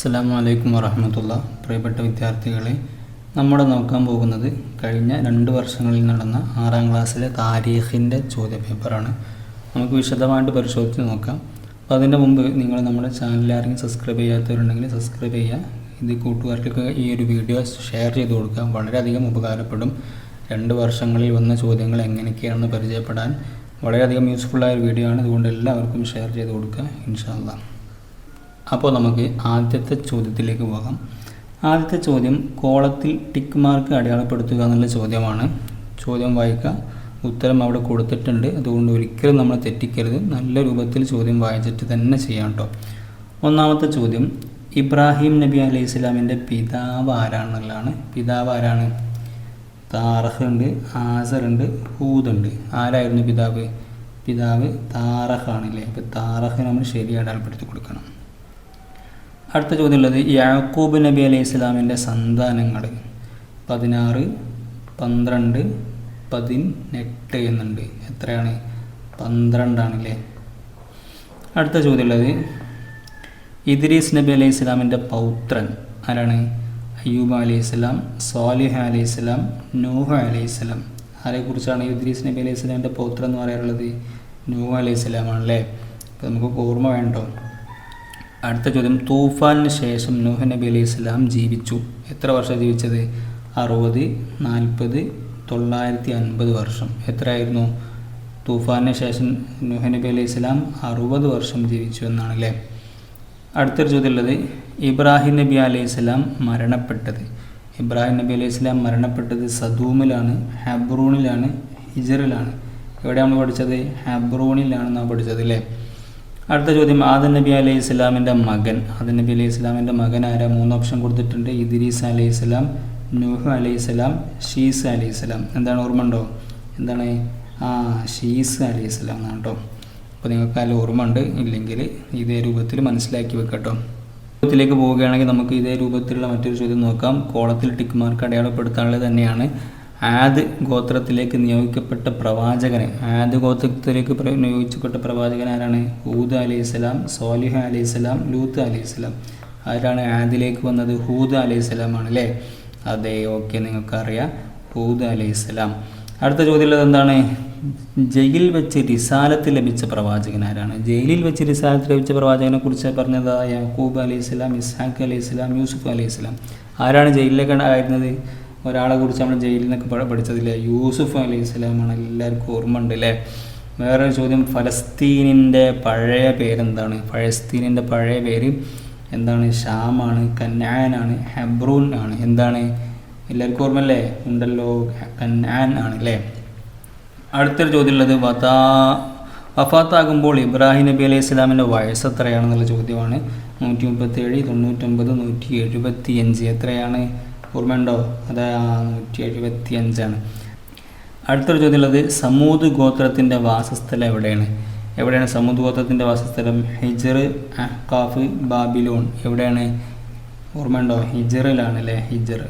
അസ്സലാമു അലൈക്കും വറഹ്മത്തുള്ളാ. പ്രിയപ്പെട്ട വിദ്യാർത്ഥികളെ, നമ്മൾ നോക്കാൻ പോകുന്നത് കഴിഞ്ഞ 2 വർഷങ്ങളിൽ നടന്ന 6ാം ക്ലാസ്സിലെ താരീഖിൻ്റെ ചോദ്യപേപ്പറാണ്. നമുക്ക് വിശദമായിട്ട് പരിശോധിച്ച് നോക്കാം. അപ്പോൾ അതിൻ്റെ മുമ്പ് നിങ്ങൾ നമ്മുടെ ചാനലിൽ ആരെങ്കിലും സബ്സ്ക്രൈബ് ചെയ്യാത്തവരുണ്ടെങ്കിൽ സബ്സ്ക്രൈബ് ചെയ്യുക. ഇത് കൂട്ടുകാർക്കൊക്കെ ഈ ഒരു വീഡിയോ ഷെയർ ചെയ്ത് കൊടുക്കുക. വളരെയധികം ഉപകാരപ്പെടും. 2 വർഷങ്ങളിൽ വന്ന ചോദ്യങ്ങൾ എങ്ങനെയൊക്കെയാണെന്ന് പരിചയപ്പെടാൻ വളരെയധികം യൂസ്ഫുള്ളായ ഒരു വീഡിയോ ആണ്. അതുകൊണ്ട് എല്ലാവർക്കും ഷെയർ ചെയ്ത് കൊടുക്കുക ഇൻഷാ അല്ലാഹ്. അപ്പോൾ നമുക്ക് ആദ്യത്തെ ചോദ്യത്തിലേക്ക് പോകാം. ആദ്യത്തെ ചോദ്യം കോളത്തിൽ ടിക്ക് മാർക്ക് അടയാളപ്പെടുത്തുക എന്നുള്ള ചോദ്യമാണ്. ചോദ്യം വായിക്കുക. ഉത്തരം അവിടെ കൊടുത്തിട്ടുണ്ട്. അതുകൊണ്ട് ഒരിക്കലും നമ്മൾ തെറ്റിക്കരുത്. നല്ല രൂപത്തിൽ ചോദ്യം വായിച്ചിട്ട് തന്നെ ചെയ്യാം കേട്ടോ. ഒന്നാമത്തെ ചോദ്യം, ഇബ്രാഹിം നബി അലൈഹി സ്വലാമിൻ്റെ പിതാവ് ആരാണെന്നുള്ളതാണ്. പിതാവ് ആരാണ്? താറഹ് ഉണ്ട്, ആസർ ഉണ്ട്, ഹൂദ് ഉണ്ട്. ആരായിരുന്നു പിതാവ്? പിതാവ് താറഹാണല്ലേ. അപ്പോൾ താറഹ് നമ്മൾ ശരി അടയാളപ്പെടുത്തി കൊടുക്കണം. അടുത്ത ചോദ്യം ഉള്ളത് യാക്കൂബ് നബി അലൈഹി സ്വലാമിൻ്റെ സന്താനങ്ങൾ 16, 12, 18 എന്നുണ്ട്. എത്രയാണ്? 12 ആണല്ലേ. അടുത്ത ചോദ്യം ഉള്ളത് ഇദ്രീസ് നബി അലൈഹി സ്വലാമിൻ്റെ പൗത്രൻ ആരാണ്? അയ്യൂബ് അലൈഹി സ്വലാം, സ്വാലിഹ് അലൈഹി സ്വലാം, നൂഹ് അലൈഹി സ്വലാം. ആരെക്കുറിച്ചാണ് ഇദ്രീസ് നബി അലൈഹി സ്വലാമിൻ്റെ പൗത്രൻ എന്ന് പറയാറുള്ളത്? നൂഹ് അലൈഹി സ്വലാമാണല്ലേ. അപ്പോൾ നമുക്ക് ഓർമ്മ വേണ്ടോ. അടുത്ത ചോദ്യം, തൂഫാനിന് ശേഷം നൂഹ് നബി അലൈഹി സ്വലാം ജീവിച്ചു. എത്ര വർഷം ജീവിച്ചത്? 60, 40, 950 വർഷം. എത്രയായിരുന്നു? തൂഫാനിന് ശേഷം നൂഹ് നബി അലൈഹി സ്വലാം 60 വർഷം ജീവിച്ചു എന്നാണല്ലേ. അടുത്തൊരു ചോദ്യം ഉള്ളത് ഇബ്രാഹിം നബി അലൈഹി സ്വലാം മരണപ്പെട്ടത്. ഇബ്രാഹിം നബി അലൈഹി സ്വലാം മരണപ്പെട്ടത് സദൂമിലാണ്, ഹെബ്രോണിലാണ്, ഹിജറിലാണ്. എവിടെയാണ് പഠിച്ചത്? ഹെബ്രോണിലാണ് നാം പഠിച്ചത് അല്ലേ. അടുത്ത ചോദ്യം, ആദം നബി അലൈഹി സ്വലാമിൻ്റെ മകൻ. ആദം നബി അലൈഹി സ്വലാമിൻ്റെ മകൻ ആരാ? 3 ഓപ്ഷൻ കൊടുത്തിട്ടുണ്ട്. ഇദ്രീസ് അലൈഹി സ്വലാം, നൂഹ് അലൈഹി സ്വലാം, ഷീസ് അലൈഹി സ്വലാം. എന്താണ് ഓർമ്മ ഉണ്ടോ? എന്താണ്? ഷീസ് അലൈഹി സ്വലാം എന്നാണ് കേട്ടോ. അപ്പോൾ നിങ്ങൾക്ക് അതിൽ ഓർമ്മ ഉണ്ട്. ഇല്ലെങ്കിൽ ഇതേ രൂപത്തിൽ മനസ്സിലാക്കി വെക്കട്ടോ. രൂപത്തിലേക്ക് പോവുകയാണെങ്കിൽ നമുക്ക് ഇതേ രൂപത്തിലുള്ള മറ്റൊരു ചോദ്യം നോക്കാം. കോളത്തിൽ ടിക്ക് മാർക്ക് അടയാളപ്പെടുത്താനുള്ളത് തന്നെയാണ്. ആദ് ഗോത്രത്തിലേക്ക് നിയോഗിക്കപ്പെട്ട പ്രവാചകന്, ആദ് ഗോത്രത്തിലേക്ക് നിയോഗിക്കപ്പെട്ട പ്രവാചകൻ ആരാണ്? ഹൂദ് അലൈഹി സ്വലാം, സ്വാലിഹ് അലൈഹി സ്വലാം, ലൂത്ത് അലൈഹി സ്വലാം. ആരാണ് ആദിലേക്ക് വന്നത്? ഹൂദ് അലൈഹി സ്വലാം ആണല്ലേ. അതെ, ഓക്കെ, നിങ്ങൾക്കറിയാം, ഹൂദ് അലൈഹി സ്വലാം. അടുത്ത ചോദ്യമുള്ളത് എന്താണ്? ജയിലിൽ വെച്ച് റിസാലത്ത് ലഭിച്ച പ്രവാചകൻ ആരാണ്? ജയിലിൽ വെച്ച് റിസാലത്ത് ലഭിച്ച പ്രവാചകനെ കുറിച്ച് പറഞ്ഞത് യാക്കൂബ് അലൈഹി സ്വലാം, ഇസ്ഹാഖ് അലൈഹി സ്വലാം, യൂസുഫ് അലൈഹി സ്വലാം. ആരാണ് ജയിലിലേക്ക് ആയിരുന്നത്? ഒരാളെ കുറിച്ച് നമ്മൾ ജയിലിൽ നിന്നൊക്കെ പഠിച്ചതില്ലേ? യൂസുഫ് അലൈഹി സ്വലാമാണ്. എല്ലാവർക്കും ഓർമ്മ ഉണ്ട് അല്ലേ. വേറൊരു ചോദ്യം, ഫലസ്തീനിൻ്റെ പഴയ പേരെന്താണ്? ഫലസ്തീനിൻ്റെ പഴയ പേര് എന്താണ്? ഷാമാണ്, കന്നാനാണ്, ഹെബ്രോൻ ആണ്. എന്താണ്? എല്ലാവർക്കും ഓർമ്മല്ലേ? ഉണ്ടല്ലോ, കന്നാൻ ആണ് അല്ലേ. അടുത്തൊരു ചോദ്യം ഉള്ളത് വഫാത്താകുമ്പോൾ ഇബ്രാഹിം നബി അലൈഹി സ്വലാമിൻ്റെ വയസ്സ് എത്രയാണെന്നുള്ള ചോദ്യമാണ്. 137, 99, 175. എത്രയാണ്? ഓർമ്മയുണ്ടോ? അത് 175 അടുത്തൊരു ചോദ്യം ഉള്ളത് സമൂദ് ഗോത്രത്തിൻ്റെ വാസസ്ഥലം എവിടെയാണ്? എവിടെയാണ് സമൂദ് ഗോത്രത്തിൻ്റെ വാസസ്ഥലം? ഹിജർ, അഹ്കാഫ്, ബാബിലോൺ. എവിടെയാണ്? ഓർമ്മയുണ്ടോ? ഹിജറിലാണ് അല്ലേ, ഹിജർ.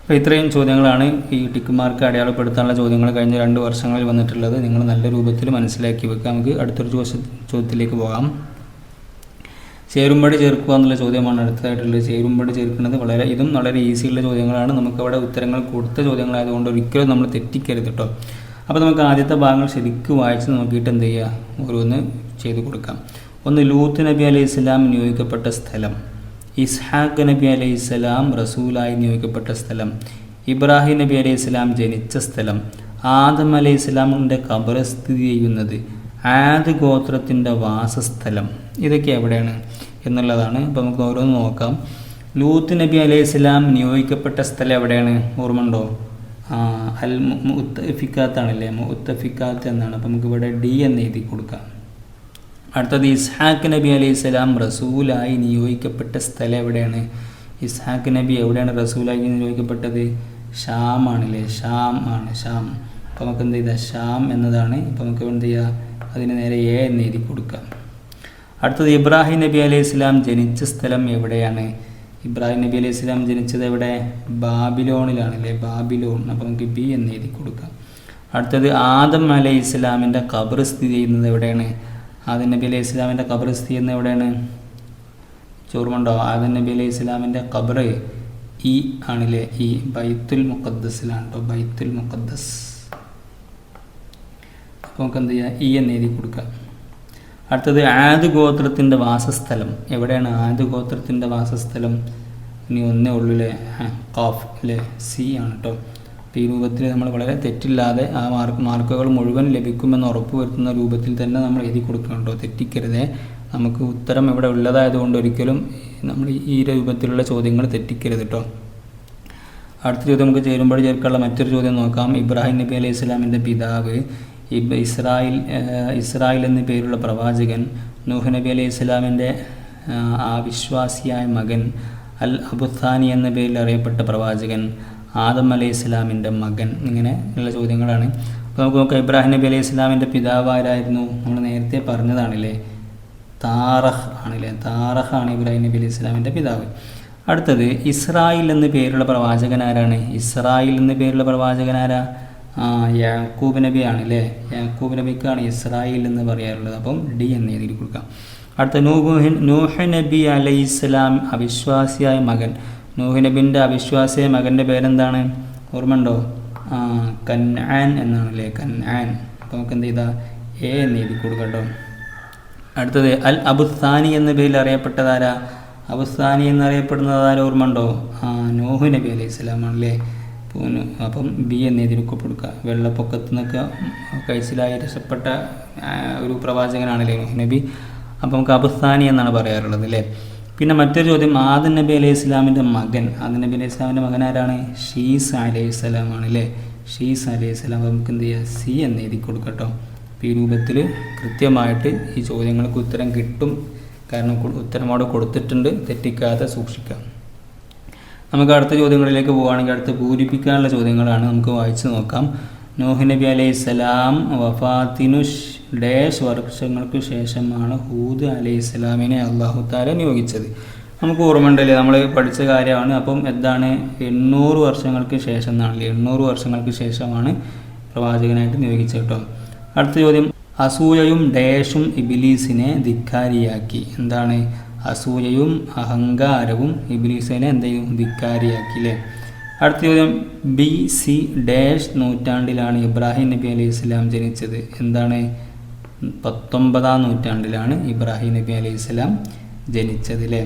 അപ്പോൾ ഇത്രയും ചോദ്യങ്ങളാണ് ഈ ടിക്ക് മാർക്ക് അടയാളപ്പെടുത്താനുള്ള ചോദ്യങ്ങൾ കഴിഞ്ഞ 2 വർഷങ്ങളിൽ വന്നിട്ടുള്ളത്. നിങ്ങൾ നല്ല രൂപത്തിൽ മനസ്സിലാക്കി വെക്കുക. നമുക്ക് അടുത്തൊരു ചോദ്യത്തിലേക്ക് പോകാം. ചേരുംപടി ചേർക്കുക എന്നുള്ള ചോദ്യമാണ് അടുത്തതായിട്ടുള്ളത്. ചേരുംപടി ചേർക്കുന്നത് ഇതും വളരെ ഈസിയുള്ള ചോദ്യങ്ങളാണ്. നമുക്കവിടെ ഉത്തരങ്ങൾ കൊടുത്ത ചോദ്യങ്ങളായതുകൊണ്ട് ഒരിക്കലും നമ്മൾ തെറ്റിക്കരുത് കേട്ടോ. അപ്പോൾ നമുക്ക് ആദ്യത്തെ ഭാഗങ്ങൾ ശരിക്കും വായിച്ച് നോക്കിയിട്ട് എന്ത് ചെയ്യുക, ഓരോന്ന് ചെയ്ത് കൊടുക്കാം. ഒന്ന്, ലൂത്ത് നബി അലൈഹി സ്വലാം നിയോഗിക്കപ്പെട്ട സ്ഥലം. ഇസ്ഹാഖ് നബി അലൈഹി സ്വലാം റസൂലായി നിയോഗിക്കപ്പെട്ട സ്ഥലം. ഇബ്രാഹിം നബി അലൈഹി സ്വലാം ജനിച്ച സ്ഥലം. ആദം അലൈഹി സ്വലാമിൻ്റെ ഖബർ സ്ഥിതി ചെയ്യുന്നത്. ആദ് ഗോത്രത്തിൻ്റെ വാസസ്ഥലം. ഇതൊക്കെ എവിടെയാണ് എന്നുള്ളതാണ്. അപ്പോൾ നമുക്ക് ഓരോന്ന് നോക്കാം. ലൂത്ത് നബി അലൈഹി സ്വലാം നിയോഗിക്കപ്പെട്ട സ്ഥലം എവിടെയാണ്? ഓർമ്മ ഉണ്ടോ? അൽ മുത്തഫിക്കാത്താണല്ലേ, മുത്തഫിക്കാത്ത് എന്നാണ്. അപ്പോൾ നമുക്ക് ഇവിടെ ഡി എന്ന് എഴുതി കൊടുക്കാം. അടുത്തത് ഇസ്ഹാഖ് നബി അലൈഹി സ്വലാം റസൂലായി നിയോഗിക്കപ്പെട്ട സ്ഥലം എവിടെയാണ്? ഇസ്ഹാഖ് നബി എവിടെയാണ് റസൂലായി നിയോഗിക്കപ്പെട്ടത്? ഷാം ആണല്ലേ, ഷാം ആണ്, ഷാം. അപ്പോൾ നമുക്ക് എന്ത് ചെയ്താൽ ഷാം എന്നതാണ്. ഇപ്പോൾ നമുക്ക് എന്ത് ചെയ്യുക, അതിന് നേരെ എ എന്ന് എഴുതി കൊടുക്കാം. അടുത്തത് ഇബ്രാഹിം നബി അലൈഹി സ്വലാം ജനിച്ച സ്ഥലം എവിടെയാണ്? ഇബ്രാഹിം നബി അലൈഹി സ്വലാം ജനിച്ചത് എവിടെ? ബാബിലോണിലാണല്ലേ, ബാബിലോൺ. അപ്പോൾ നമുക്ക് ബി എന്ന് എഴുതി കൊടുക്കാം. അടുത്തത് ആദം അലൈഹി സ്വലാമിൻ്റെ ഖബർ സ്ഥിതി ചെയ്യുന്നത് എവിടെയാണ്? ആദം നബി അലൈഹി സ്വലാമിൻ്റെ ഖബർ സ്ഥിതി ചെയ്യുന്നത് എവിടെയാണ്? ചോർമുണ്ടോ? ആദം നബി അലൈഹി ഇസ്ലാമിൻ്റെ ഖബർ ഈ ആണില്ലേ, ഈ ബൈത്തുൽ മുഖദ്ദസിലാണ് കേട്ടോ, ബൈത്തുൽ മുഖദ്ദസ്. അപ്പോൾ നമുക്ക് എന്ത് ചെയ്യുക, ഈ എന്ന് എഴുതി കൊടുക്കുക. അടുത്തത് ആദ് ഗോത്രത്തിൻ്റെ വാസസ്ഥലം. എവിടെയാണ് ആദ് ഗോത്രത്തിൻ്റെ വാസസ്ഥലം? ഇനി ഒന്നേ ഉള്ളൂ അല്ലേ, ഖാഫ് അല്ലേ, സി ആണ് കേട്ടോ. ഈ രൂപത്തിൽ നമ്മൾ വളരെ തെറ്റില്ലാതെ ആ മാർക്കുകൾ മുഴുവൻ ലഭിക്കുമെന്ന് ഉറപ്പുവരുത്തുന്ന രൂപത്തിൽ തന്നെ നമ്മൾ എഴുതി കൊടുക്കണം കേട്ടോ, തെറ്റിക്കരുതേ. നമുക്ക് ഉത്തരം ഇവിടെ ഉള്ളതായതുകൊണ്ട് ഒരിക്കലും നമ്മൾ ഈ രൂപത്തിലുള്ള ചോദ്യങ്ങൾ തെറ്റിക്കരുത് കേട്ടോ. അടുത്ത ചോദ്യം നമുക്ക് ചേരുമ്പോൾ ചേർക്കാനുള്ള മറ്റൊരു ചോദ്യം നോക്കാം. ഇബ്രാഹിം നബി അലൈഹി ഇസ്ലാമിൻ്റെ പിതാവ് ഇസ്രായേൽ എന്ന പേരുള്ള പ്രവാചകൻ, നൂഹ് നബി അലൈഹി ഇസ്ലാമിൻ്റെ അവിശ്വാസിയായ മകൻ, അൽ അബുത്താനി എന്ന പേരിൽ അറിയപ്പെട്ട പ്രവാചകൻ, ആദം അലൈഹി ഇസ്ലാമിൻ്റെ മകൻ. ഇങ്ങനെ ഉള്ള ചോദ്യങ്ങളാണ്. അപ്പോൾ നമുക്ക് നോക്കാം. ഇബ്രാഹിം നബി അലൈഹി ഇസ്ലാമിൻ്റെ പിതാവ് ആരായിരുന്നു? നമ്മൾ നേരത്തെ പറഞ്ഞതാണല്ലേ, താറഹ് ആണല്ലേ, താറഹാണ് ഇബ്രാഹിം നബി അലൈഹി ഇസ്ലാമിൻ്റെ പിതാവ്. അടുത്തത് ഇസ്രായേൽ എന്ന പേരുള്ള പ്രവാചകൻ ആരാണ്? ഇസ്രായേൽ എന്ന പേരുള്ള പ്രവാചകൻ ആരാ? യാക്കൂബ് നബി ആണല്ലേ, യാക്കൂബ് നബിക്കാണ് ഇസ്രായേൽ എന്ന് പറയാറുള്ളത്. അപ്പം ഡി എന്ന് എഴുതി കൊടുക്കാം. അടുത്ത നൂഹ് നബി അലൈഹി ഇസ്ലാം അവിശ്വാസിയായ മകൻ. നൂഹ് നബിൻ്റെ അവിശ്വാസിയായ മകൻ്റെ പേരെന്താണ്? ഓർമ്മയുണ്ടോ? കൻആൻ എന്നാണല്ലേ, കൻആൻ. അപ്പോൾ നമുക്ക് എന്ത് ചെയ്താൽ എ എന്ന് എഴുതി കൊടുക്കട്ടോ. അടുത്തത് അൽ അബുത്താനി എന്ന പേരിൽ അറിയപ്പെട്ടതാരാ? അബുത്താനി എന്നറിയപ്പെടുന്നത് ആരാ? ഓർമ്മയുണ്ടോ? നൂഹ് നബി അലൈഹി ഇസ്ലാം ആണല്ലേ. അപ്പം ബി എന്ന് എഴുതി കൊടുക്കുക. വെള്ളപ്പൊക്കത്തു നിന്നൊക്കെ കൈസിലായി രക്ഷപ്പെട്ട ഒരു പ്രവാചകനാണല്ലേ നൂഹ് നബി. അപ്പം നമുക്ക് അബുത്താനി എന്നാണ് പറയാറുള്ളത് അല്ലേ. പിന്നെ മറ്റൊരു ചോദ്യം, ആദം നബി അലൈഹി ഇസ്ലാമിൻ്റെ മകൻ. ആദം നബി അലൈഹി ഇസ്ലാമിൻ്റെ മകൻ ആരാണ്? ഷീസ് അലൈഹി ഇസ്ലാം ആണല്ലേ, ഷീസ് അലൈഹി ഇസ്ലാം. അപ്പോൾ നമുക്ക് എന്ത് ചെയ്യുക, സി എന്ന് എഴുതി കൊടുക്കട്ടോ. ഈ രൂപത്തിൽ കൃത്യമായിട്ട് ഈ ചോദ്യങ്ങൾക്ക് ഉത്തരം കിട്ടും. കാരണം ഉത്തരം അവിടെ കൊടുത്തിട്ടുണ്ട്, തെറ്റിക്കാതെ സൂക്ഷിക്കാം. നമുക്ക് അടുത്ത ചോദ്യങ്ങളിലേക്ക് പോവുകയാണെങ്കിൽ അടുത്ത് പൂരിപ്പിക്കാനുള്ള ചോദ്യങ്ങളാണ്. നമുക്ക് വായിച്ച് നോക്കാം. നൂഹ് നബി അലൈഹി സ്വലാം വഫാത്തിനു ഡേഷ് വർഷങ്ങൾക്ക് ശേഷമാണ് ഹൂദ് അലൈഹി സ്വലാമിനെ അള്ളാഹു താല നിയോഗിച്ചത്. നമുക്ക് ഓർമ്മയുണ്ടല്ലേ, നമ്മൾ പഠിച്ച കാര്യമാണ്. അപ്പം എന്താണ്? 800 വർഷങ്ങൾക്ക് ശേഷം എന്നാണല്ലേ, 800 വർഷങ്ങൾക്ക് ശേഷമാണ് പ്രവാചകനായിട്ട് നിയോഗിച്ചത് കേട്ടോ. അടുത്ത ചോദ്യം, അസൂയയും ഡേഷും ഇബിലീസിനെ ധിക്കാരിയാക്കി. എന്താണ്? അസൂയയും അഹങ്കാരവും ഇബ്ലീസിനെ എന്ത് ചെയ്യും? ധിക്കാരിയാക്കി അല്ലേ. അടുത്ത ചോദ്യം, ബി സി ഡാഷ് നൂറ്റാണ്ടിലാണ് ഇബ്രാഹിം നബി അലൈഹി ഇസ്ലാം ജനിച്ചത്. എന്താണ്? 19-ാം നൂറ്റാണ്ടിലാണ് ഇബ്രാഹിം നബി അലൈഹി ഇസ്ലാം ജനിച്ചത് അല്ലേ.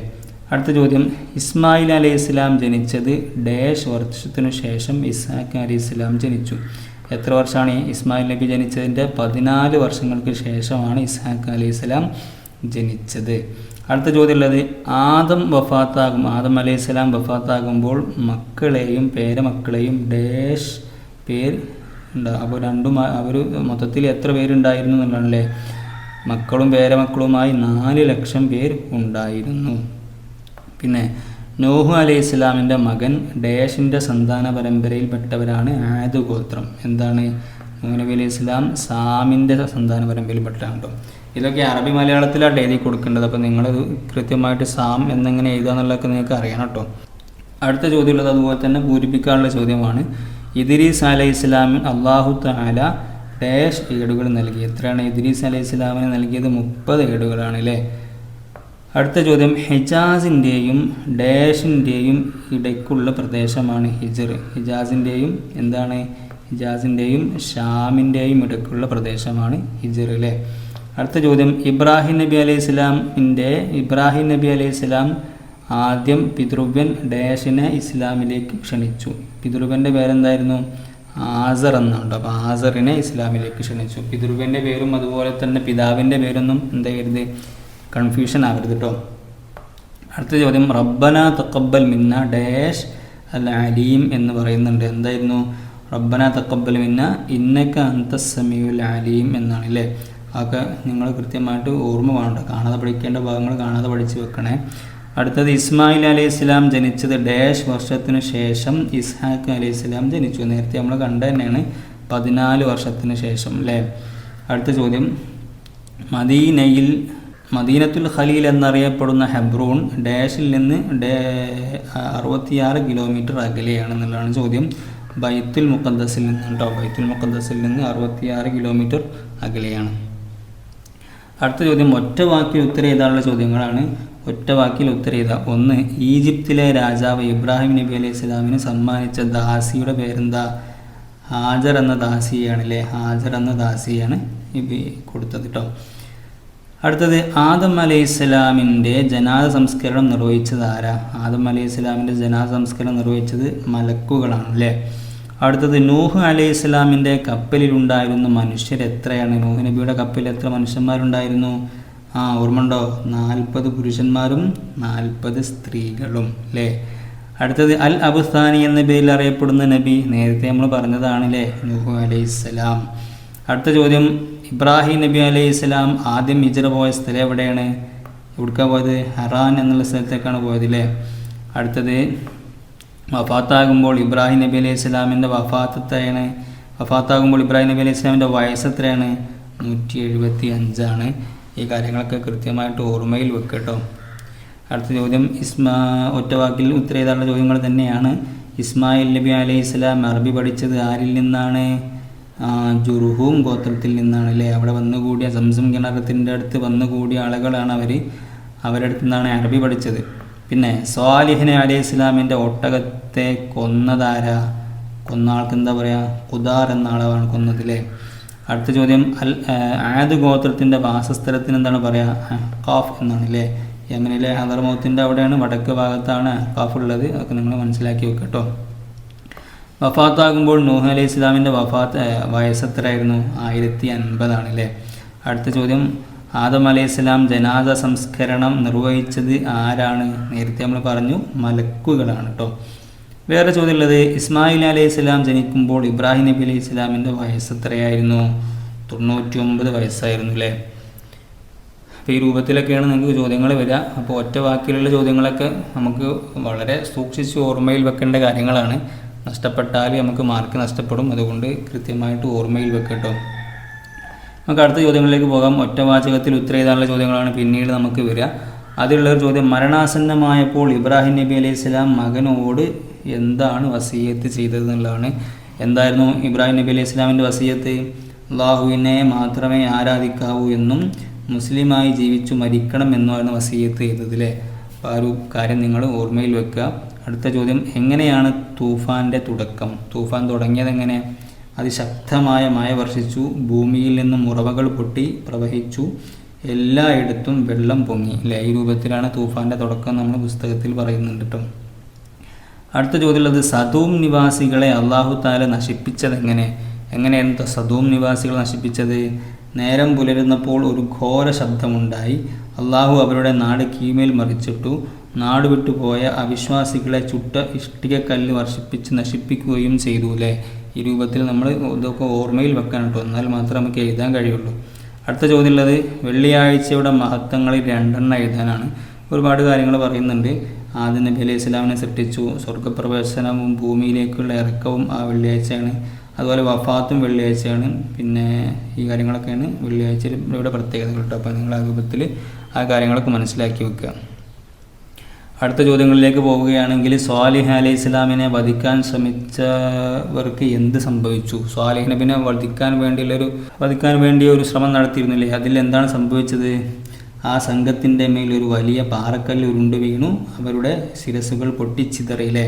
അടുത്ത ചോദ്യം, ഇസ്മായിൽ അലൈഹി ഇസ്ലാം ജനിച്ചത് ഡാഷ് വർഷത്തിനു ശേഷം ഇസ്ഹാഖ് അലൈഹി ഇസ്ലാം ജനിച്ചു. എത്ര വർഷമാണ് ഇസ്മായിൽ നബി ജനിച്ചതിൻ്റെ? 14 വർഷങ്ങൾക്ക് ശേഷമാണ് ഇസ്ഹാഖ് അലൈഹി ഇസ്ലാം ജനിച്ചത്. അടുത്ത ചോദ്യം ഉള്ളത്, ആദം ആദം അലൈഹി സ്വലാം വഫാത്താകുമ്പോൾ മക്കളെയും പേരമക്കളെയും ഡാഷ് പേര് ഉണ്ടാകും. അപ്പോൾ രണ്ടും അവർ മൊത്തത്തിൽ എത്ര പേരുണ്ടായിരുന്നു എന്നുള്ളതല്ലേ. മക്കളും പേരമക്കളുമായി 4 ലക്ഷം പേർ ഉണ്ടായിരുന്നു. പിന്നെ നൂഹ് അലൈഹി ഇസ്ലാമിൻ്റെ മകൻ ഡാഷിൻ്റെ സന്താന പരമ്പരയിൽപ്പെട്ടവരാണ് ആദ് ഗോത്രം. എന്താണ്? നൂഹ് നബി അലൈഹി ഇസ്ലാം സാമിൻ്റെ സന്താന പരമ്പരയിൽപ്പെട്ടാണ് കേട്ടോ. ഇതൊക്കെ അറബി മലയാളത്തിലാണ് എഴുതി കൊടുക്കേണ്ടത്. അപ്പോൾ നിങ്ങൾ കൃത്യമായിട്ട് സാം എന്നെങ്ങനെ എഴുതുക എന്നുള്ളതൊക്കെ നിങ്ങൾക്ക് അറിയണം കേട്ടോ. അടുത്ത ചോദ്യമുള്ളത് അതുപോലെ തന്നെ പൂരിപ്പിക്കാനുള്ള ചോദ്യമാണ്. ഇദ്രീസ് അലൈഹി ഇസ്ലാമിന് അള്ളാഹു തആല ഡാഷ് ഏടുകൾ നൽകി. എത്രയാണ് ഇദ്രീസ് അലൈഹി ഇസ്ലാമിന് നൽകിയത്? 30 ഏടുകളാണ് അല്ലേ. അടുത്ത ചോദ്യം, ഹിജാസിൻ്റെയും ഡാഷിൻ്റെയും ഇടയ്ക്കുള്ള പ്രദേശമാണ് ഹിജർ. ഹിജാസിൻ്റെയും എന്താണ്? ഹിജാസിൻ്റെയും ഷാമിൻ്റെയും ഇടയ്ക്കുള്ള പ്രദേശമാണ് ഹിജർ അല്ലേ. അടുത്ത ചോദ്യം, ഇബ്രാഹിം നബി അലൈഹി ഇസ്ലാം ആദ്യം പിതൃവ്യൻ ഡാഷിനെ ഇസ്ലാമിലേക്ക് ക്ഷണിച്ചു. പിതൃവ്യൻ്റെ പേരെന്തായിരുന്നു? ആസർ എന്നാണ്. അപ്പോൾ ആസറിനെ ഇസ്ലാമിലേക്ക് ക്ഷണിച്ചു. പിതൃവ്യൻ്റെ പേരും അതുപോലെ തന്നെ പിതാവിൻ്റെ പേരൊന്നും എന്തായിരുന്നു, കൺഫ്യൂഷൻ ആവരുത് കേട്ടോ. അടുത്ത ചോദ്യം, റബ്ബന തഖബ്ബൽ മിന്ന ഡാഷ് അൽ അലീം എന്ന് പറയുന്നുണ്ട്. എന്തായിരുന്നു? റബ്ബന തഖബ്ബൽ മിന്ന ഇന്നക അൻതസ് സമീഉൽ അലീം എന്നാണ് അല്ലേ. അതൊക്കെ നിങ്ങൾ കൃത്യമായിട്ട് ഓർമ്മ വേണ്ട, കാണാതെ പഠിക്കേണ്ട ഭാഗങ്ങൾ കാണാതെ പഠിച്ച് വെക്കണേ. അടുത്തത്, ഇസ്മായിൽ അലൈഹി ഇസ്ലാം ജനിച്ചത് ഡാഷ് വർഷത്തിനു ശേഷം ഇസ്ഹാഖ് അലൈഹി ഇസ്ലാം ജനിച്ചു. നേരത്തെ നമ്മൾ കണ്ട തന്നെയാണ്, 14 വർഷത്തിന് ശേഷം അല്ലേ. അടുത്ത ചോദ്യം, മദീനത്തുൽ ഖലീൽ എന്നറിയപ്പെടുന്ന ഹെബ്രോൺ ഡാഷിൽ നിന്ന് 66 കിലോമീറ്റർ അകലെയാണെന്നുള്ളതാണ് ചോദ്യം. ബൈത്തുൽ മുഖദ്ദസിൽ നിന്ന് കേട്ടോ, ബൈത്തുൽ മുഖദ്ദസിൽ നിന്ന് 66 കിലോമീറ്റർ അകലെയാണ്. അടുത്ത ചോദ്യം ഒറ്റ വാക്കിൽ ഉത്തരം എഴുതാനുള്ള ചോദ്യങ്ങളാണ്. ഒറ്റ വാക്കിൽ ഉത്തരം എഴുതുക. 1. ഈജിപ്തിലെ രാജാവ് ഇബ്രാഹിം നബി അലൈഹി സ്വലാമിന് സമ്മാനിച്ച ദാസിയുടെ പേരെന്താ? ഹാജർ എന്ന ദാസിയാണ് അല്ലേ? ഹാജർ എന്ന ദാസിയാണ് കൊടുത്തത് കേട്ടോ. അടുത്തത് ആദം അലൈഹി സ്വലാമിൻ്റെ ജനാസ സംസ്കരണം നിർവഹിച്ചത് ആരാ? ആദം അലൈഹി സ്വലാമിൻ്റെ ജനാസ സംസ്കരണം നിർവഹിച്ചത് മലക്കുകളാണ് അല്ലേ? അടുത്തത് നൂഹ് അലൈഹി സ്വലാമിൻ്റെ കപ്പലിലുണ്ടായിരുന്ന മനുഷ്യർ എത്രയാണ്? നൂഹ് നബിയുടെ കപ്പലിൽ എത്ര മനുഷ്യന്മാരുണ്ടായിരുന്നു? ഓർമ്മയുണ്ടോ? 40 പുരുഷന്മാരും 40 സ്ത്രീകളും അല്ലേ? അടുത്തത് അൽ അബുസ്ഥാനി എന്ന പേരിൽ അറിയപ്പെടുന്ന നബി നേരത്തെ നമ്മൾ പറഞ്ഞതാണ് അല്ലേ? നൂഹ് അലൈഹി സ്വലാം. അടുത്ത ചോദ്യം ഇബ്രാഹിം നബി അലൈഹി സ്വലാം ആദ്യം ഹിജ്റ പോയ സ്ഥലം എവിടെയാണ്? എവിടേക്കാണ് പോയത്? ഹറാൻ എന്നുള്ള സ്ഥലത്തേക്കാണ് പോയത് അല്ലേ? അടുത്തത് വഫാത്താകുമ്പോൾ ഇബ്രാഹിം നബി അലൈഹി സ്വലാമിൻ്റെ വഫാത്താകുമ്പോൾ ഇബ്രാഹിം നബി അലൈഹി സ്വലാമിൻ്റെ വയസ്സ് എത്രയാണ്? 175 ഈ കാര്യങ്ങളൊക്കെ കൃത്യമായിട്ട് ഓർമ്മയിൽ വെക്കട്ടോ. അടുത്ത ചോദ്യം ഒറ്റ വാക്കിൽ ഉത്തരം എഴുതാനുള്ള ചോദ്യങ്ങൾ തന്നെയാണ്. ഇസ്മായിൽ നബി അലൈഹി സ്വലാം അറബി പഠിച്ചത് ആരിൽ നിന്നാണ്? ജുർഹൂം ഗോത്രത്തിൽ നിന്നാണ് അല്ലേ? അവിടെ വന്നുകൂടിയ സംസം കിണറത്തിൻ്റെ അടുത്ത് വന്നുകൂടിയ ആളുകളാണ് അവരുടെ അടുത്ത് നിന്നാണ് അറബി പഠിച്ചത്. പിന്നെ സ്വാലിഹ് അലൈഹി സ്വലാമിൻ്റെ ഒട്ടകത്തെ കൊന്നതാരാ? കൊന്ന ആൾക്ക് എന്താ പറയുക? ഖുദാർ എന്ന ആളാണ് കൊന്നതില്ലേ? അടുത്ത ചോദ്യം ആദ് ഗോത്രത്തിൻ്റെ വാസസ്ഥലത്തിന് എന്താണ് പറയുക? ഖാഫ് എന്നാണ് അല്ലേ? യമനിലെ ഹദർമൗത്തിൻ്റെ അവിടെയാണ്, വടക്ക് ഭാഗത്താണ് ഖാഫ് ഉള്ളത്. അതൊക്കെ നിങ്ങൾ മനസ്സിലാക്കി വെക്കട്ടോ. വഫാത്താകുമ്പോൾ നൂഹ് അലൈഹി സ്വലാമിൻ്റെ വയസ്സ് എത്രയായിരുന്നു? 1050 അല്ലേ? അടുത്ത ചോദ്യം ആദം അലൈഹി സ്വലാം ജനാസ സംസ്കരണം നിർവഹിച്ചത് ആരാണ്? നേരത്തെ നമ്മൾ പറഞ്ഞു മലക്കുകളാണ് കേട്ടോ. വേറെ ചോദ്യം ഉള്ളത് ഇസ്മായിൽ അലൈഹി സ്വലാം ജനിക്കുമ്പോൾ ഇബ്രാഹിം നബി അലൈഹി സ്വലാമിൻ്റെ വയസ്സ് എത്രയായിരുന്നു? 99 വയസ്സായിരുന്നു അല്ലേ? അപ്പോൾ ഈ രൂപത്തിലൊക്കെയാണ് നിങ്ങൾക്ക് ചോദ്യങ്ങൾ വരിക. അപ്പോൾ ഒറ്റ വാക്കിലുള്ള ചോദ്യങ്ങളൊക്കെ നമുക്ക് വളരെ സൂക്ഷിച്ച് ഓർമ്മയിൽ വെക്കേണ്ട കാര്യങ്ങളാണ്. നഷ്ടപ്പെട്ടാൽ നമുക്ക് മാർക്ക് നഷ്ടപ്പെടും. അതുകൊണ്ട് കൃത്യമായിട്ട് ഓർമ്മയിൽ വെക്കട്ടോ. നമുക്ക് അടുത്ത ചോദ്യങ്ങളിലേക്ക് പോകാം. ഒറ്റ വാചകത്തിൽ ഉത്തരം എഴുതാനുള്ള ചോദ്യങ്ങളാണ് പിന്നീട് നമുക്ക് വരിക. അതിലുള്ളൊരു ചോദ്യം മരണാസന്നമായപ്പോൾ ഇബ്രാഹിം നബി അലൈഹി സ്വലാം മകനോട് എന്താണ് വസിയത്ത് ചെയ്തത് എന്നുള്ളതാണ്. എന്തായിരുന്നു ഇബ്രാഹിം നബി അലൈഹി സ്വലാമിൻ്റെ വസിയത്ത്? അള്ളാഹുവിനെ മാത്രമേ ആരാധിക്കാവൂ എന്നും മുസ്ലിമായി ജീവിച്ചു മരിക്കണം എന്നുമാണ് വസിയത്ത് ചെയ്തത് അല്ലേ? അപ്പോൾ ആ ഒരു കാര്യം നിങ്ങൾ ഓർമ്മയിൽ വെക്കുക. അടുത്ത ചോദ്യം എങ്ങനെയാണ് തൂഫാൻ്റെ തുടക്കം? തൂഫാൻ തുടങ്ങിയത് എങ്ങനെ? അതിശക്തമായ മഴ വർഷിച്ചു, ഭൂമിയിൽ നിന്നും ഉറവകൾ പൊട്ടി പ്രവഹിച്ചു, എല്ലായിടത്തും വെള്ളം പൊങ്ങി അല്ലേ? ഈ രൂപത്തിലാണ് തൂഫാൻ്റെ തുടക്കം നമ്മൾ പുസ്തകത്തിൽ പറയുന്നുണ്ട് കേട്ടോ. അടുത്ത ചോദ്യമുള്ളത് സദൂം നിവാസികളെ അള്ളാഹു താല നശിപ്പിച്ചത് എങ്ങനെയാണ് സദൂം നിവാസികൾ നശിപ്പിച്ചത്? നേരം പുലരുന്നപ്പോൾ ഒരു ഘോര ശബ്ദമുണ്ടായി, അള്ളാഹു അവരുടെ നാട് കീമേൽ മറിച്ചിട്ടു, നാട് വിട്ടുപോയ അവിശ്വാസികളെ ചുട്ട ഇഷ്ടികക്കല്ല് വർഷിപ്പിച്ച് നശിപ്പിക്കുകയും ചെയ്തു അല്ലേ? ഈ രൂപത്തിൽ നമ്മൾ ഇതൊക്കെ ഓർമ്മയിൽ വെക്കാൻ കേട്ടോ, എന്നാൽ മാത്രമേ നമുക്ക് എഴുതാൻ കഴിയുള്ളൂ. അടുത്ത ചോദ്യമുള്ളത് വെള്ളിയാഴ്ചയുടെ മഹത്വങ്ങളിൽ 2 എഴുതാനാണ്. ഒരുപാട് കാര്യങ്ങൾ പറയുന്നുണ്ട്. ആദ്യം നബി അലൈഹി സ്വലാമിനെ സൃഷ്ടിച്ചു, സ്വർഗപ്രവേശനവും ഭൂമിയിലേക്കുള്ള ഇറക്കവും ആ വെള്ളിയാഴ്ചയാണ്. അതുപോലെ വഫാത്തും വെള്ളിയാഴ്ചയാണ്. പിന്നെ ഈ കാര്യങ്ങളൊക്കെയാണ് വെള്ളിയാഴ്ചയുടെ പ്രത്യേകതകൾ കേട്ടോ. അപ്പോൾ നിങ്ങൾ ആ രൂപത്തിൽ ആ കാര്യങ്ങളൊക്കെ മനസ്സിലാക്കി വെക്കുക. അടുത്ത ചോദ്യങ്ങളിലേക്ക് പോവുകയാണെങ്കിൽ സ്വാലിഹ് അലൈഹി സ്വലാമിനെ വധിക്കാൻ ശ്രമിച്ചവർക്ക് എന്ത് സംഭവിച്ചു? സ്വാലിഹ് നബിനെ വധിക്കാൻ വേണ്ടി ഒരു ശ്രമം നടത്തിയിരുന്നില്ലേ? അതിൽ എന്താണ് സംഭവിച്ചത്? ആ സംഘത്തിൻ്റെ മേൽ ഒരു വലിയ പാറക്കല്ല് ഉരുണ്ടു വീണു, അവരുടെ ശിരസ്സുകൾ പൊട്ടിച്ചിതറിയില്ലേ?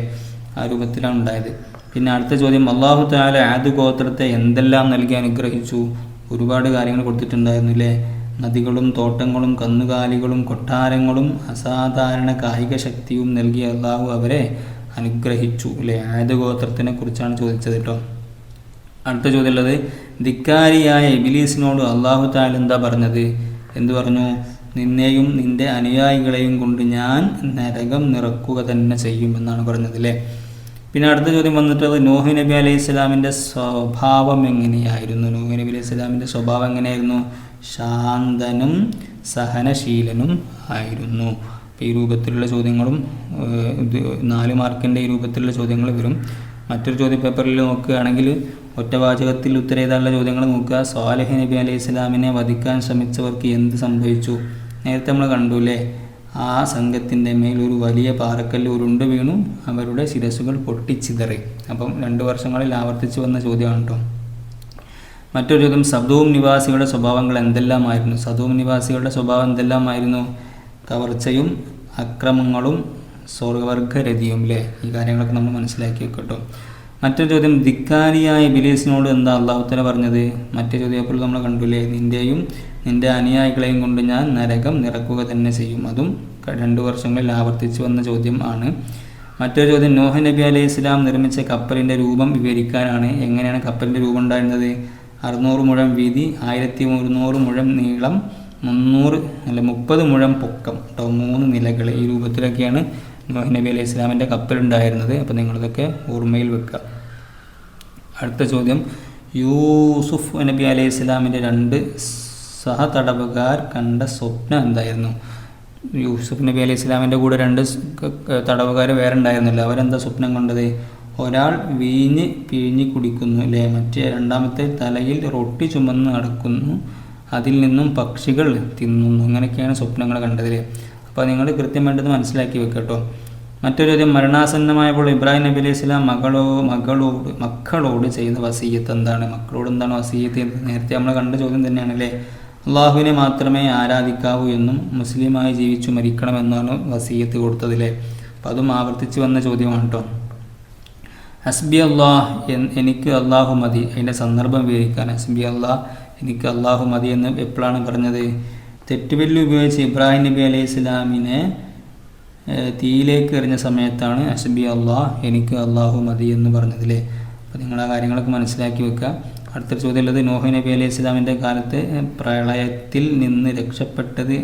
ആ രൂപത്തിലാണ് ഉണ്ടായത്. പിന്നെ അടുത്ത ചോദ്യം അല്ലാഹു തആല ആദ് ഗോത്രത്തെ എന്തെല്ലാം നൽകി അനുഗ്രഹിച്ചു? ഒരുപാട് കാര്യങ്ങൾ കൊടുത്തിട്ടുണ്ടായിരുന്നില്ലേ? നദികളും തോട്ടങ്ങളും കന്നുകാലികളും കൊട്ടാരങ്ങളും അസാധാരണ കായിക ശക്തിയും നൽകി അള്ളാഹു അവരെ അനുഗ്രഹിച്ചു അല്ലേ? ആദ് ഗോത്രത്തിനെ കുറിച്ചാണ് ചോദിച്ചത് കേട്ടോ. അടുത്ത ചോദ്യമുള്ളത് ധിക്കാരിയായ ഇബ്ലീസിനോട് അള്ളാഹു തആല എന്താ പറഞ്ഞത്? എന്ത് പറഞ്ഞു? നിന്നെയും നിന്റെ അനുയായികളെയും കൊണ്ട് ഞാൻ നരകം നിറക്കുക തന്നെ ചെയ്യുമെന്നാണ് പറഞ്ഞത് അല്ലേ? പിന്നെ അടുത്ത ചോദ്യം വന്നിട്ടുള്ളത് നൂഹ് നബി അലൈഹി സ്വലാമിൻ്റെ സ്വഭാവം എങ്ങനെയായിരുന്നു? നൂഹ് നബി അലൈഹി സ്വലാമിൻ്റെ സ്വഭാവം എങ്ങനെയായിരുന്നു? ശാന്തനും സഹനശീലനും ആയിരുന്നു. ഈ രൂപത്തിലുള്ള ചോദ്യങ്ങളും 4 മാർക്കിൻ്റെ ഈ രൂപത്തിലുള്ള ചോദ്യങ്ങൾ വരും. മറ്റൊരു ചോദ്യ പേപ്പറിൽ നോക്കുകയാണെങ്കിൽ ഒറ്റവാചകത്തിൽ ഉത്തരം എഴുതാനുള്ള ചോദ്യങ്ങൾ നോക്കുക. സ്വാലിഹ് നബി അലൈഹി സ്വലാമിനെ വധിക്കാൻ ശ്രമിച്ചവർക്ക് എന്ത് സംഭവിച്ചു? നേരത്തെ നമ്മൾ കണ്ടുല്ലേ? ആ സംഘത്തിൻ്റെ മേൽ ഒരു വലിയ പാറക്കല്ല് ഉരുണ്ടു വീണു, അവരുടെ ശിരസ്സുകൾ പൊട്ടിച്ചിതറി. അപ്പം 2 വർഷങ്ങളിൽ ആവർത്തിച്ച് വന്ന ചോദ്യമാണ് കേട്ടോ. മറ്റൊരു ചോദ്യം, സദൂം നിവാസികളുടെ സ്വഭാവങ്ങൾ എന്തെല്ലാമായിരുന്നു? സദൂം നിവാസികളുടെ സ്വഭാവം എന്തെല്ലാമായിരുന്നു? കവർച്ചയും അക്രമങ്ങളും സ്വർഗവർഗരതിയും അല്ലേ? ഈ കാര്യങ്ങളൊക്കെ നമ്മൾ മനസ്സിലാക്കി വെക്കട്ടോ. മറ്റൊരു ചോദ്യം, ധിക്കാരിയായ ഇബ്ലീസിനോട് എന്താ അല്ലാഹു തആല പറഞ്ഞത്? മറ്റേ ചോദ്യം അപ്പോൾ നമ്മൾ കണ്ടുല്ലേ, നിന്റെയും നിന്റെ അനുയായികളെയും കൊണ്ട് ഞാൻ നരകം നിറക്കുക തന്നെ ചെയ്യും. അതും 2 വർഷങ്ങളിൽ ആവർത്തിച്ചു വന്ന ചോദ്യം ആണ്. മറ്റൊരു ചോദ്യം, നോഹ് നബി അലൈഹി ഇസ്ലാം നിർമ്മിച്ച കപ്പലിൻ്റെ രൂപം വിവരിക്കാനാണ്. എങ്ങനെയാണ് കപ്പലിൻ്റെ രൂപം ഉണ്ടായിരുന്നത്? 600 മുഴം വീതി, 1300 മുഴം നീളം, 30 മുഴം പൊക്കം കേട്ടോ, 3 നിലകൾ. ഈ രൂപത്തിലൊക്കെയാണ് നോഹ് നബി അലൈഹി ഇസ്ലാമിൻ്റെ കപ്പലുണ്ടായിരുന്നത്. അപ്പോൾ നിങ്ങളിതൊക്കെ ഓർമ്മയിൽ വെക്കുക. അടുത്ത ചോദ്യം, യൂസുഫ് നബി അലൈഹി ഇസ്ലാമിൻ്റെ 2 സഹതടവുകാർ കണ്ട സ്വപ്നം എന്തായിരുന്നു? യൂസുഫ് നബി അലൈഹി ഇസ്ലാമിൻ്റെ കൂടെ 2 തടവുകാർ വേറെ ഉണ്ടായിരുന്നില്ല. അവരെന്താ സ്വപ്നം കണ്ടത്? ഒരാൾ വീഞ്ഞ് പിഴിഞ്ഞ് കുടിക്കുന്നു അല്ലേ, രണ്ടാമത്തെ തലയിൽ റൊട്ടി ചുമന്ന് നടക്കുന്നു, അതിൽ നിന്നും പക്ഷികൾ തിന്നുന്നു. അങ്ങനെയൊക്കെയാണ് സ്വപ്നങ്ങൾ കണ്ടതിൽ. അപ്പോൾ നിങ്ങൾ കൃത്യമായിട്ടത് മനസ്സിലാക്കി വെക്കട്ടോ. മറ്റൊരു ചോദ്യം, മരണാസന്നമായപ്പോൾ ഇബ്രാഹിം നബി അലൈഹി സ്വലാം മക്കളോട് ചെയ്ത വസീയത്ത് എന്താണ്? മക്കളോട് എന്താണ് വസീയത്ത്? നേരത്തെ നമ്മൾ കണ്ട ചോദ്യം തന്നെയാണ് അല്ലേ. അള്ളാഹുവിനെ മാത്രമേ ആരാധിക്കാവൂ എന്നും മുസ്ലിമായി ജീവിച്ചു മരിക്കണമെന്നാണ് വസീയത്ത് കൊടുത്തതില്ലേ. അപ്പോൾ അതും ആവർത്തിച്ച് വന്ന ചോദ്യമാണ് കേട്ടോ. ഹസ്ബി അള്ളാഹ്, എനിക്ക് അള്ളാഹു മതി. അതിൻ്റെ സന്ദർഭം വിവരിക്കാൻ ഹസ്ബി അള്ളാഹ്, എനിക്ക് അള്ളാഹു മതി എന്ന് എപ്പോഴാണ് പറഞ്ഞത്? തെറ്റുവില്ല് ഉപയോഗിച്ച് ഇബ്രാഹിം നബി അലൈഹി സ്വലാമിനെ തീയിലേക്ക് എറിഞ്ഞ സമയത്താണ് ഹസ്ബി അള്ളാഹ്, എനിക്ക് അള്ളാഹു മതി എന്ന് പറഞ്ഞതില്ലേ. അപ്പോൾ നിങ്ങൾ ആ കാര്യങ്ങളൊക്കെ മനസ്സിലാക്കി വെക്കുക. അടുത്ത ചോദ്യം ഉള്ളത്, നോഹ് നബി അലൈഹി സ്വലാമിൻ്റെ കാലത്ത് പ്രളയത്തിൽ നിന്ന് രക്ഷപ്പെട്ടത്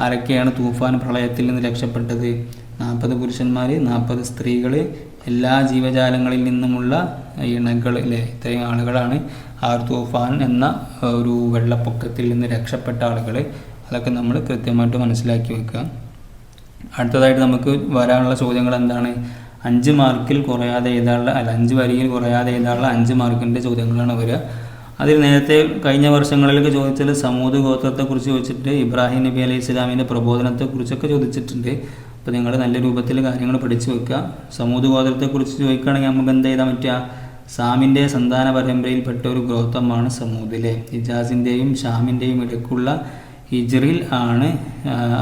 ആരൊക്കെയാണ് തൂഫാൻ പ്രളയത്തിൽ നിന്ന് രക്ഷപ്പെട്ടത്? 40 പുരുഷന്മാർ, 40 സ്ത്രീകൾ, എല്ലാ ജീവജാലങ്ങളിൽ നിന്നുമുള്ള ഇണകൾ അല്ലേ. ഇത്രയും ആളുകളാണ് ആ തൂഫാൻ എന്ന ഒരു വെള്ളപ്പൊക്കത്തിൽ നിന്ന് രക്ഷപ്പെട്ട ആളുകൾ. അതൊക്കെ നമ്മൾ കൃത്യമായിട്ട് മനസ്സിലാക്കി വെക്കുക. അടുത്തതായിട്ട് നമുക്ക് വരാനുള്ള ചോദ്യങ്ങൾ എന്താണ്? 5 മാർക്കിൽ കുറയാതെ എഴുതാനുള്ള 5 വരിയിൽ കുറയാതെ എഴുതാനുള്ള 5 മാർക്കിൻ്റെ ചോദ്യങ്ങളാണ് വരിക. അതിൽ നേരത്തെ കഴിഞ്ഞ വർഷങ്ങളിലൊക്കെ ചോദിച്ചത് സമൂദ് ഗോത്രത്തെക്കുറിച്ച് ചോദിച്ചിട്ട് ഇബ്രാഹിം നബി അലൈഹി സ്വലാമിൻ്റെ പ്രബോധനത്തെക്കുറിച്ചൊക്കെ ചോദിച്ചിട്ടുണ്ട്. അപ്പോൾ നിങ്ങൾ നല്ല രൂപത്തിൽ കാര്യങ്ങൾ പഠിച്ചു വെക്കുക. സമൂദ് ഗോത്രത്തെക്കുറിച്ച് ചോദിക്കുകയാണെങ്കിൽ നമുക്ക് എന്താ ചെയ്താൽ പറ്റുക? സാമിൻ്റെ സന്താന പരമ്പരയിൽപ്പെട്ട ഒരു ഗോത്രമാണ് സമൂദിലെ. ഹിജാസിൻ്റെയും ഷാമിൻ്റെയും ഇടയ്ക്കുള്ള ഹിജ്റിൽ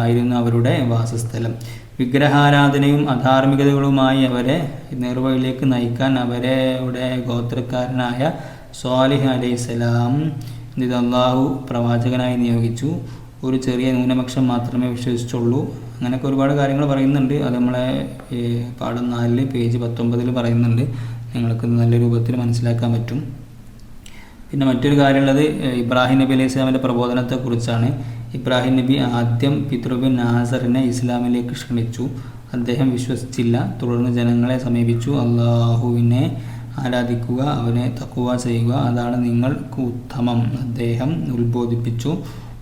ആയിരുന്നു അവരുടെ വാസസ്ഥലം. വിഗ്രഹാരാധനയും അധാർമികതകളുമായി അവരെ നേർവഴിയിലേക്ക് നയിക്കാൻ അവരുടെ ഗോത്രക്കാരനായ സ്വാലിഹ് അലൈഹിസ്സലാം അല്ലാഹു പ്രവാചകനായി നിയോഗിച്ചു. ഒരു ചെറിയ ന്യൂനപക്ഷം മാത്രമേ വിശ്വസിച്ചുള്ളൂ. അങ്ങനെയൊക്കെ ഒരുപാട് കാര്യങ്ങൾ പറയുന്നുണ്ട്. അത് നമ്മളെ പാഠം 4 പേജ് 19 പറയുന്നുണ്ട്. നിങ്ങൾക്ക് നല്ല രൂപത്തിൽ മനസ്സിലാക്കാൻ പറ്റും. പിന്നെ മറ്റൊരു കാര്യമുള്ളത് ഇബ്രാഹിം നബി അലൈഹി സ്വലാമിൻ്റെ പ്രബോധനത്തെക്കുറിച്ചാണ്. ഇബ്രാഹിം നബി ആദ്യം പിതൃവ്യൻ നാസറിനെ ഇസ്ലാമിലേക്ക് ക്ഷണിച്ചു. അദ്ദേഹം വിശ്വസിച്ചില്ല. തുടർന്ന് ജനങ്ങളെ സമീപിച്ചു. അള്ളാഹുവിനെ ആരാധിക്കുക, അവനെ തഖ്വ ചെയ്യുക, അതാണ് നിങ്ങൾക്ക് ഉത്തമം, അദ്ദേഹം ഉത്ബോധിപ്പിച്ചു.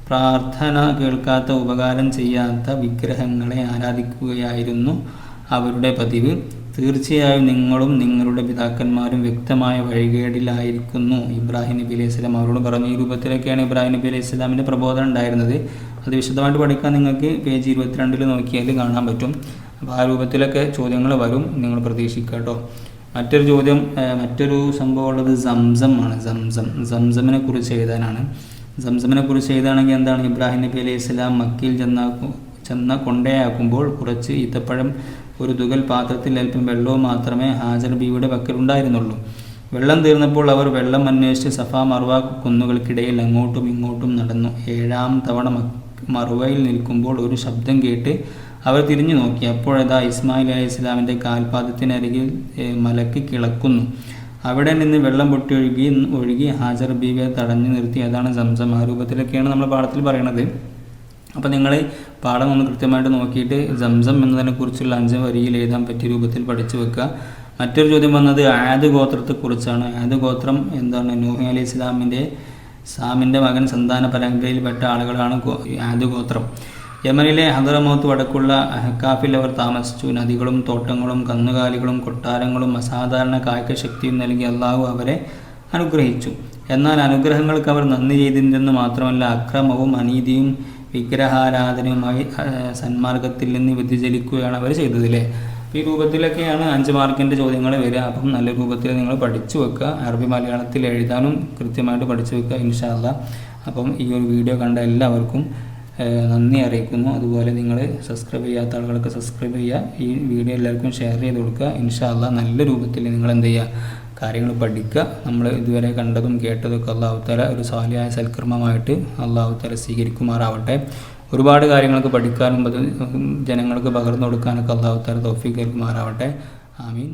പ്രാർത്ഥന കേൾക്കാത്ത, ഉപകാരം ചെയ്യാത്ത വിഗ്രഹങ്ങളെ ആരാധിക്കുകയായിരുന്നു അവരുടെ പതിവ്. തീർച്ചയായും നിങ്ങളും നിങ്ങളുടെ പിതാക്കന്മാരും വ്യക്തമായ വഴികേടിലായിരിക്കുന്നു, ഇബ്രാഹിം നബി അലൈഹി സ്വലാം അവരോട് പറഞ്ഞു. ഈ രൂപത്തിലൊക്കെയാണ് ഇബ്രാഹിം നബി അലൈഹി സ്വലാമിൻ്റെ പ്രബോധനം ഉണ്ടായിരുന്നത്. അത് വിശദമായിട്ട് പഠിക്കാൻ നിങ്ങൾക്ക് പേജ് 22 നോക്കിയാൽ കാണാൻ പറ്റും. അപ്പോൾ ആ രൂപത്തിലൊക്കെ ചോദ്യങ്ങൾ വരും, നിങ്ങൾ പ്രതീക്ഷിക്കുക കേട്ടോ. മറ്റൊരു ചോദ്യം, മറ്റൊരു സംഭവം ഉള്ളത് സംസം ആണ്. സംസമിനെ കുറിച്ച് എഴുതാനാണ്. സംസമിനെ കുറിച്ച് എഴുതാണെങ്കിൽ എന്താണ്? ഇബ്രാഹിം നബി അലൈഹി സ്വലാം മക്കയിൽ ചെന്ന കൊണ്ടയാക്കുമ്പോൾ കുറച്ച് ഈത്തപ്പഴം ഒരു തുകൽ പാത്രത്തിൽ അല്പം വെള്ളവും മാത്രമേ ഹാജർ ബീവിയുടെ പക്കലുണ്ടായിരുന്നുള്ളൂ. വെള്ളം തീർന്നപ്പോൾ അവർ വെള്ളം അന്വേഷിച്ച് സഫ മർവ കുന്നുകൾക്കിടയിൽ അങ്ങോട്ടും ഇങ്ങോട്ടും നടന്നു. 7ാം തവണ മർവയിൽ നിൽക്കുമ്പോൾ ഒരു ശബ്ദം കേട്ട് അവർ തിരിഞ്ഞു നോക്കി. അപ്പോഴതാ ഇസ്മായിൽ അലൈഹി സ്വലാമിൻ്റെ കാൽപാദത്തിനരികിൽ മലക്ക് കിളക്കുന്നു. അവിടെ നിന്ന് വെള്ളം പൊട്ടി ഒഴുകി ഹാജർ ബീവിയെ തടഞ്ഞു നിർത്തി. അതാണ് സംസം. ആ രൂപത്തിലൊക്കെയാണ് നമ്മൾ പാഠത്തിൽ പറയണത്. അപ്പോൾ നിങ്ങൾ പാഠം ഒന്ന് കൃത്യമായിട്ട് നോക്കിയിട്ട് സംസം എന്നതിനെക്കുറിച്ചുള്ള 5 വരിയിൽ എഴുതാൻ പറ്റിയ രൂപത്തിൽ പഠിച്ചു വെക്കുക. മറ്റൊരു ചോദ്യം വന്നത് ആദ് ഗോത്രത്തെക്കുറിച്ചാണ്. ആദ് ഗോത്രം എന്താണ്? നൂഹ് അലൈഹി സാമിൻ്റെ മകൻ സന്താന പരമ്പരയിൽപ്പെട്ട ആളുകളാണ് ആദ് ഗോത്രം. യമനിലെ ഹദറമൗത്ത് വടക്കുള്ള അഹ്കാഫിൽ അവർ താമസിച്ചു. നദികളും തോട്ടങ്ങളും കന്നുകാലികളും കൊട്ടാരങ്ങളും അസാധാരണ കായിക ശക്തിയും നൽകി അള്ളാഹു അവരെ അനുഗ്രഹിച്ചു. എന്നാൽ അനുഗ്രഹങ്ങൾക്ക് അവർ നന്ദി ചെയ്തിരുന്നെന്ന് മാത്രമല്ല, അക്രമവും അനീതിയും വിഗ്രഹാരാധനയുമായി സന്മാർഗത്തിൽ നിന്ന് വ്യതിചലിക്കുകയാണ് അവർ ചെയ്തതില്ലേ. അപ്പോൾ ഈ രൂപത്തിലൊക്കെയാണ് 5 മാർക്കിൻ്റെ ചോദ്യങ്ങൾ വരിക. അപ്പം നല്ല രൂപത്തിൽ നിങ്ങൾ പഠിച്ചു വെക്കുക. അറബി മലയാളത്തിൽ എഴുതാനും കൃത്യമായിട്ട് പഠിച്ചു വെക്കുക ഇൻഷാ അല്ലാ. അപ്പം ഈ ഒരു വീഡിയോ കണ്ട എല്ലാവർക്കും നന്ദി അറിയിക്കുന്നു. അതുപോലെ നിങ്ങൾ സബ്സ്ക്രൈബ് ചെയ്യാത്ത ആളുകൾക്ക് സബ്സ്ക്രൈബ് ചെയ്യുക. ഈ വീഡിയോ എല്ലാവർക്കും ഷെയർ ചെയ്ത് കൊടുക്കുക. ഇൻഷാ അല്ലാ നല്ല രൂപത്തിൽ നിങ്ങൾ എന്ത് ചെയ്യുക, കാര്യങ്ങൾ പഠിക്കുക. നമ്മൾ ഇതുവരെ കണ്ടതും കേട്ടതൊക്കെ അല്ലാഹു തആല ഒരു സാലിഹായ സൽക്കർമ്മമായിട്ട് അല്ലാഹു തആല സ്വീകരിക്കുമാറാവട്ടെ. ഒരുപാട് കാര്യങ്ങൾക്ക് പഠിക്കാനും അത് ജനങ്ങൾക്ക് പകർന്നു കൊടുക്കാനൊക്കെ അല്ലാഹു തആല തൗഫീഖ് നൽകുമാറാവട്ടെ. ആമീൻ.